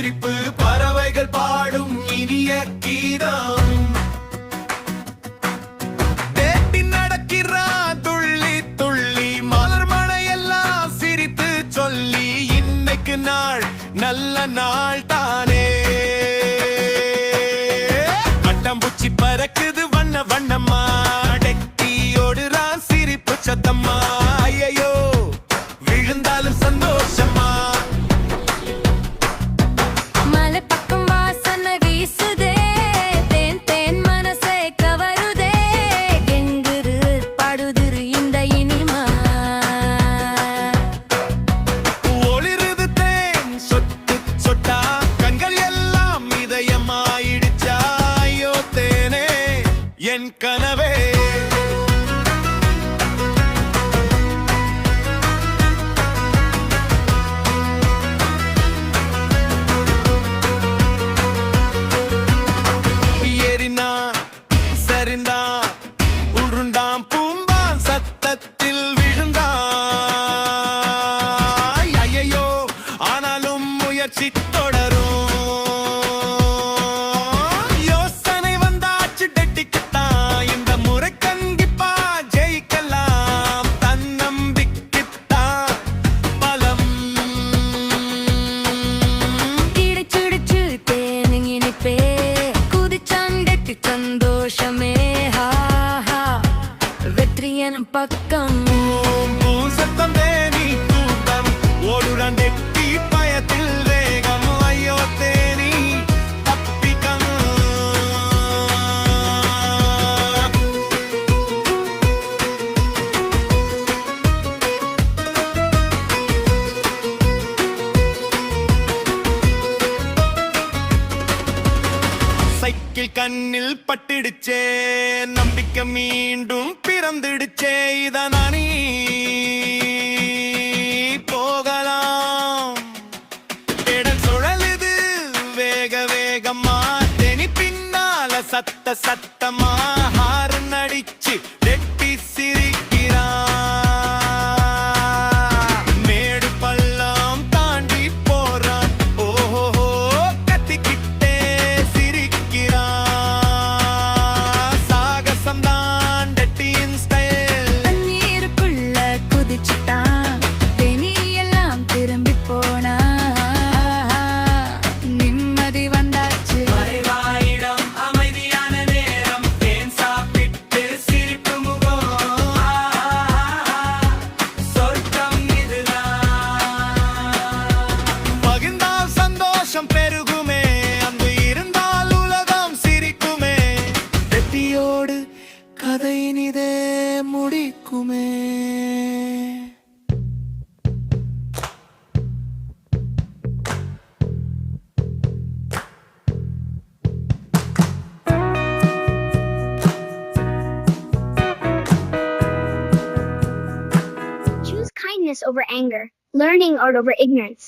சிரிப்பு பறவைகள் பாடும் இனிய கீதம். தேட்டி நடக்கிறான் துள்ளி துள்ளி மலர் மழையெல்லாம் சிரித்து சொல்லி இன்னைக்கு நாள் நல்ல நாள் தானே. பட்டாம்பூச்சி பறக்குது வண்ண வண்ணம்மா டெக்டியோடுறான் சிரிப்பு சத்தம்மா. ஐயோ விழுந்தாலும் சந்தோஷமா. மலை பக்கம் வாசனை வீசுதே தேன் தேன் மனசை கவருதே. எங்குரு பாடுதிரு இந்த இனிமா ஒளிருது தேன் சொட்டு சொட்டா கண்கள் எல்லாம் இதயமாயிடுச்சா. ஐயோ தேனே என் கனவே. சரிந்தான் உருண்டாம் பூம்பான் சத்தத்தில் விழுந்தான். ஐயோ ஆனாலும் முயற்சி தொடரும். யோசனை வந்தாச்சு டெட்டிக்குத்தான் இந்த முறை கண்டிப்பா ஜெயிக்கலாம். தன்னம்பிக்கைத்தான் பலம். கிடைச்சிடுச்சு தேன் இனிப்பே குதிச்சாண்டெட்டி சந்தோஷமே. வெற்றி எனும் பக்கம் சத்தம் தேனி கூட்டம் ஓடுறான் டெட்டி பயத்தில் வேகம். ஐயோ தேனி தப்பிக்கம். சைக்கிள் கண்ணில் பட்டிடுச்சே நம்பிக்கை மீண்டும் பிறந்துடுச்சே. இதனானி போகலாம் இடல் சுழலுது வேக வேகமா தெனி பின்னால சத்த சத்தமா ஹாரன் அடிச்சு டெட்டி சிரிக்கிறான். மேடு பள்ளம் தாண்டி போறான். ஓஹோ கத்திக்கிட்டே சிரிக்கிறான். சாகசம் தான் டெட்டியின் ஸ்டைல். தண்ணீருக்குள்ள குதிச்சுட்டான் தேனி எல்லாம் திரும்பி போனா. நிம்மதி வந்தாச்சு மறைவாயிடம் அமைதியான நேரம் தேன் சாப்பிட்டு சிரிப்பு முகம். சொர்க்கம் இதுதான். பகிர்ந்தால் சந்தோஷம் பெருகுமே அங்கு இருந்தால் உலகம் சிரிக்குமே. வெற்றியோடு கதை நிதே முடிக்குமே. Choose kindness over anger, learning art over ignorance.